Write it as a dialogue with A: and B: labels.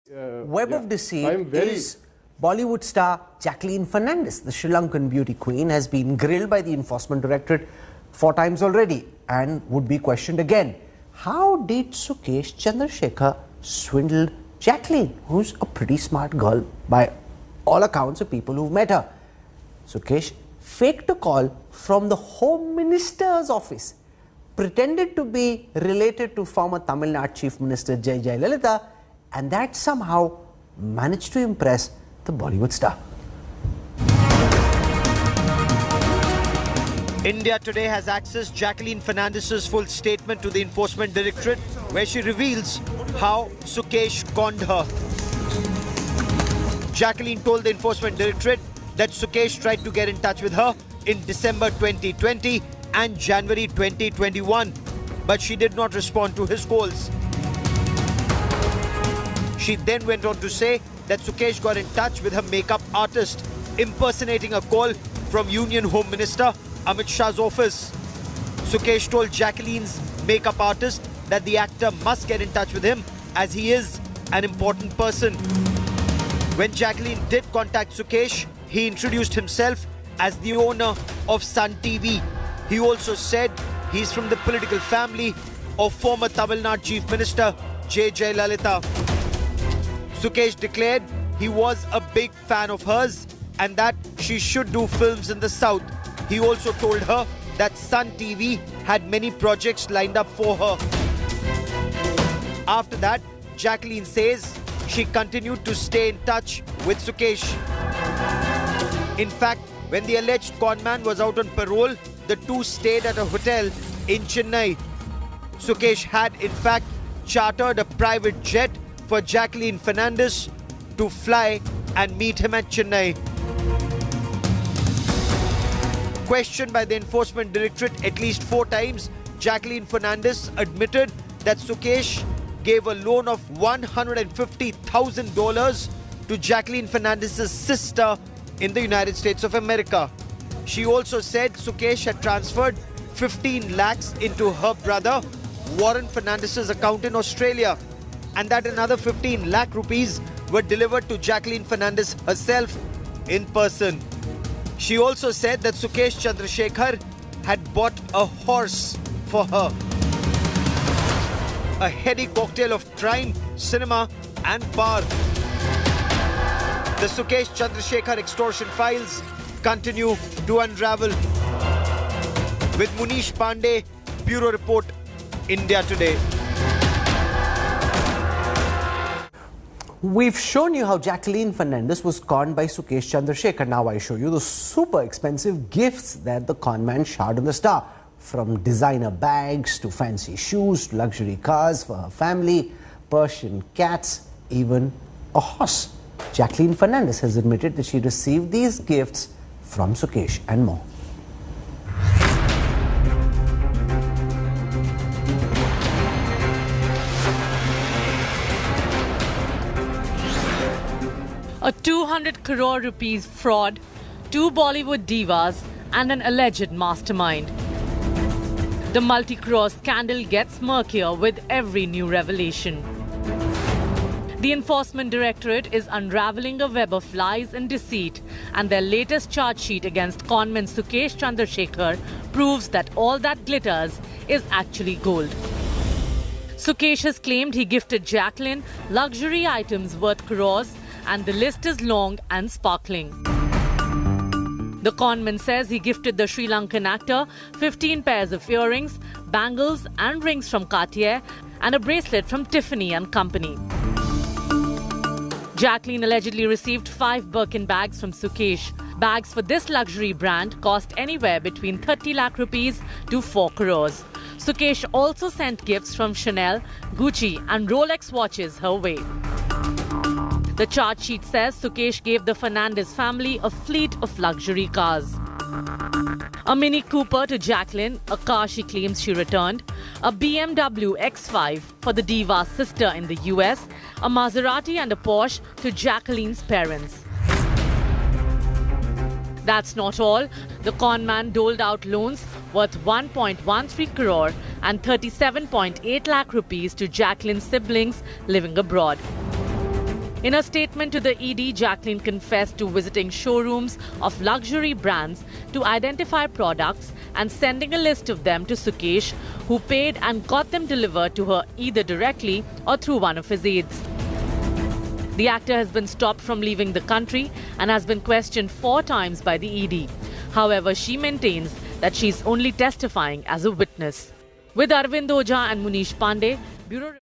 A: Web of deceit is Bollywood star Jacqueline Fernandez. The Sri Lankan beauty queen has been grilled by the Enforcement Directorate 4 times already and would be questioned again. How did Sukesh Chandrasekhar swindle Jacqueline, who's a pretty smart girl by all accounts of people who've met her? Sukesh faked a call from the Home Minister's office, pretended to be related to former Tamil Nadu Chief Minister J. Jayalalitha, and that somehow managed to impress the Bollywood star.
B: India Today has accessed Jacqueline Fernandez's full statement to the Enforcement Directorate, where she reveals how Sukesh conned her. Jacqueline told the Enforcement Directorate that Sukesh tried to get in touch with her in December 2020 and January 2021, but she did not respond to his calls. She then went on to say that Sukesh got in touch with her makeup artist, impersonating a call from Union Home Minister Amit Shah's office. Sukesh told Jacqueline's makeup artist that the actor must get in touch with him as he is an important person. When Jacqueline did contact Sukesh, he introduced himself as the owner of Sun TV. He also said he's from the political family of former Tamil Nadu Chief Minister J. Jayalalitha. Sukesh declared he was a big fan of hers and that she should do films in the South. He also told her that Sun TV had many projects lined up for her. After that, Jacqueline says she continued to stay in touch with Sukesh. In fact, when the alleged conman was out on parole, the two stayed at a hotel in Chennai. Sukesh had in fact chartered a private jet for Jacqueline Fernandez to fly and meet him at Chennai. Questioned by the Enforcement Directorate at least 4 times, Jacqueline Fernandez admitted that Sukesh gave a loan of $150,000 to Jacqueline Fernandez's sister in the United States of America. She also said Sukesh had transferred 15 lakhs into her brother Warren Fernandez's account in Australia, and that another 15 lakh rupees were delivered to Jacqueline Fernandez herself in person. She also said that Sukesh Chandrasekhar had bought a horse for her. A heady cocktail of crime, cinema and bar. The Sukesh Chandrasekhar extortion files continue to unravel. With Munish Pandey, Bureau Report, India Today.
A: We've shown you how Jacqueline Fernandez was conned by Sukesh Chandrasekhar. Now I show you the super expensive gifts that the conman showered on the star. From designer bags to fancy shoes to luxury cars for her family, Persian cats, even a horse. Jacqueline Fernandez has admitted that she received these gifts from Sukesh and more.
C: A 200 crore rupees fraud, 2 Bollywood divas and an alleged mastermind. The multi-crore scandal gets murkier with every new revelation. The Enforcement Directorate is unravelling a web of lies and deceit, and their latest charge sheet against conman Sukesh Chandrasekhar proves that all that glitters is actually gold. Sukesh has claimed he gifted Jacqueline luxury items worth crores, and the list is long and sparkling. The conman says he gifted the Sri Lankan actor 15 pairs of earrings, bangles and rings from Cartier and a bracelet from Tiffany & Company. Jacqueline allegedly received 5 Birkin bags from Sukesh. Bags for this luxury brand cost anywhere between 30 lakh rupees to 4 crores. Sukesh also sent gifts from Chanel, Gucci and Rolex watches her way. The charge sheet says Sukesh gave the Fernandez family a fleet of luxury cars. A Mini Cooper to Jacqueline, a car she claims she returned, a BMW X5 for the diva's sister in the US, a Maserati and a Porsche to Jacqueline's parents. That's not all. The conman doled out loans worth 1.13 crore and 37.8 lakh rupees to Jacqueline's siblings living abroad. In a statement to the ED, Jacqueline confessed to visiting showrooms of luxury brands to identify products and sending a list of them to Sukesh, who paid and got them delivered to her either directly or through one of his aides. The actor has been stopped from leaving the country and has been questioned 4 times by the ED. However, she maintains that she is only testifying as a witness. With Arvind Oja and Munish Pandey, Bureau